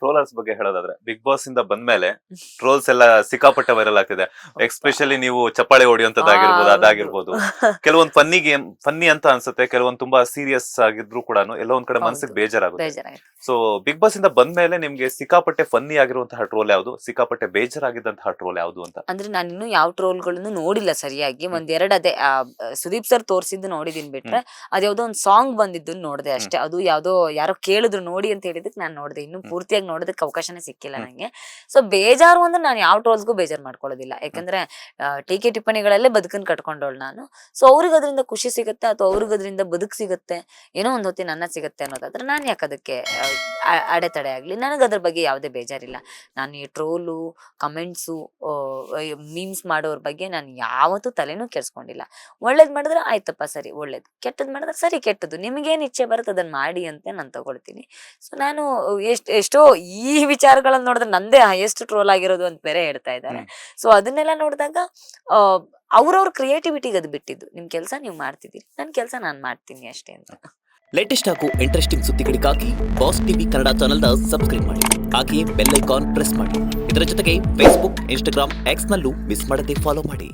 Trollers ಬಗ್ಗೆ ಹೇಳೋದಾದ್ರೆ big boss ಇಂದ ಬಂದ್ಮೇಲೆ ಟ್ರೋಲ್ಸ್ ಎಲ್ಲ ಸಿಕ್ಕಾಪಟ್ಟೆ ವೈರಲ್ ಆಗ್ತಿದೆ. ಎಕ್ಸ್ಪೆಷಲಿ ನೀವು ಚಪ್ಪಾಳೆ ಹೊಡಿಯುವಂತದ್ದಾಗಿರ್ಬೋದು, ಅದಾಗಿರ್ಬೋದು. ಕೆಲವೊಂದು ಫನ್ನಿ ಅಂತ ಅನ್ಸುತ್ತೆ, ಕೆಲವೊಂದು ತುಂಬಾ ಸೀರಿಯಸ್ ಆಗಿದ್ರು ಕೂಡ ಎಲ್ಲೋ ಒಂದ್ ಕಡೆ ಮನಸ್ಸಿಗೆ ಬೇಜಾರಾಗುತ್ತೆ. ಸೊ ಬಿಗ್ ಬಾಸ್ ಇಂದ ಬಂದ್ಮೇಲೆ ನಿಮ್ಗೆ ಸಿಕ್ಕಾಪಟ್ಟೆ ಫನ್ನಿ ಆಗಿರುವಂತಹ ಟ್ರೋಲ್ ಯಾವುದು, ಸಿಕ್ಕಾಪಟ್ಟೆ ಬೇಜಾರಾಗಿದ್ದಂತಹ ಟ್ರೋಲ್ ಯಾವುದು ಅಂತ? ಅಂದ್ರೆ ನಾನು ಇನ್ನು ಯಾವ ಟ್ರೋಲ್ಗಳನ್ನು ನೋಡಿಲ್ಲ ಸರಿಯಾಗಿ. ಒಂದೆರಡು ಅದೇ ಸುದೀಪ್ ಸರ್ ತೋರ್ಸಿದ್ದು ನೋಡಿದೀನಿ ಬಿಟ್ರೆ, ಅದ್ಯಾವ್ದೋ ಒಂದ್ ಸಾಂಗ್ ಬಂದಿದ್ದು ನೋಡಿದೆ ಅಷ್ಟೇ. ಅದು ಯಾವ್ದೋ ಯಾರೋ ಕೇಳಿದ್ರು ನೋಡಿ ಅಂತ ಹೇಳಿದಕ್ಕೆ ನಾನು ನೋಡಿದೆ. ಇನ್ನು ಪೂರ್ತಿಯಾಗಿ ನೋಡೋದಕ್ಕೆ ಅವಕಾಶನೇ ಸಿಕ್ಕಿಲ್ಲ ನಂಗೆ. ಸೊ ಬೇಜಾರು ಅಂದ್ರೆ ನಾನು ಯಾವ ಟ್ರೋಲ್ಸ್ಗೂ ಬೇಜಾರು ಮಾಡ್ಕೊಳ್ಳೋದಿಲ್ಲ. ಯಾಕಂದ್ರೆ ಟೀಕೆ ಟಿಪ್ಪಣಿಗಳಲ್ಲೇ ಬದುಕನ್ ಕಟ್ಕೊಂಡವಳು ನಾನು. ಸೊ ಅವ್ರಿಗೆ ಅದರಿಂದ ಖುಷಿ ಸಿಗುತ್ತೆ ಅಥವಾ ಅವ್ರಿಗೆ ಅದರಿಂದ ಬದುಕು ಸಿಗುತ್ತೆ, ಏನೋ ಒಂದ್ ಹೊತ್ತಿನ ಅನ್ನ ಸಿಗುತ್ತೆ ಅನ್ನೋದಾದ್ರೆ ನಾನು ಯಾಕೆ ಅದಕ್ಕೆ ಅಡೆತಡೆ ಆಗ್ಲಿ. ನನಗೆ ಅದ್ರ ಬಗ್ಗೆ ಯಾವುದೇ ಬೇಜಾರಿಲ್ಲ. ನಾನು ಈ ಟ್ರೋಲು, ಕಮೆಂಟ್ಸು, ಮೀಮ್ಸ್ ಮಾಡೋರ್ ಬಗ್ಗೆ ನಾನು ಯಾವತ್ತೂ ತಲೆನೂ ಕೆಡ್ಸ್ಕೊಂಡಿಲ್ಲ. ಒಳ್ಳೇದ್ ಮಾಡಿದ್ರೆ ಆಯ್ತಪ್ಪ ಸರಿ ಒಳ್ಳೇದು, ಕೆಟ್ಟದ್ ಮಾಡಿದ್ರೆ ಸರಿ ಕೆಟ್ಟದ್ದು, ನಿಮ್ಗೇನ್ ಇಚ್ಛೆ ಬರುತ್ತೆ ಅದನ್ನ ಮಾಡಿ ಅಂತ ನಾನು ತಗೊಳ್ತೀನಿ. ಸೊ ನಾನು ಎಷ್ಟೋ ಈ ವಿಚಾರಗಳನ್ನ ನೋಡಿದ್ರೆ ನಂದೇ ಹೈಯೆಸ್ಟ್ ಟ್ರೋಲ್ ಆಗಿರೋದು ಅಂತ ಬೇರೆ ಹೇಳ್ತಾ ಇದ್ದಾರೆ. ಸೊ ಅದನ್ನೆಲ್ಲ ನೋಡಿದಾಗ ಅವ್ರವ್ರ ಕ್ರಿಯೇಟಿವಿಟಿಗೆ ಅದು ಬಿಟ್ಟಿದ್ದು. ನಿಮ್ ಕೆಲಸ ನೀವು ಮಾಡ್ತಿದ್ದೀರಿ, ನನ್ನ ಕೆಲಸ ನಾನು ಮಾಡ್ತೀನಿ ಅಷ್ಟೇ ಅಂತ. ಲೇಟೆಸ್ಟ್ ಹಾಗೂ ಇಂಟ್ರೆಸ್ಟಿಂಗ್ ಸುದ್ದಿಗಳಿಗಾಗಿ ಬಾಸ್ ಟಿವಿ ಕನ್ನಡ ಚಾನೆಲ್ನ ಸಬ್ಸ್ಕ್ರೈಬ್ ಮಾಡಿ, ಹಾಗೆಯೇ ಬೆಲ್ ಐಕಾನ್ ಪ್ರೆಸ್ ಮಾಡಿ. ಇದರ ಜೊತೆಗೆ ಫೇಸ್ಬುಕ್, ಇನ್ಸ್ಟಾಗ್ರಾಮ್, ಎಕ್ಸ್ ನಲ್ಲೂ ಮಿಸ್ ಮಾಡದೆ ಫಾಲೋ ಮಾಡಿ.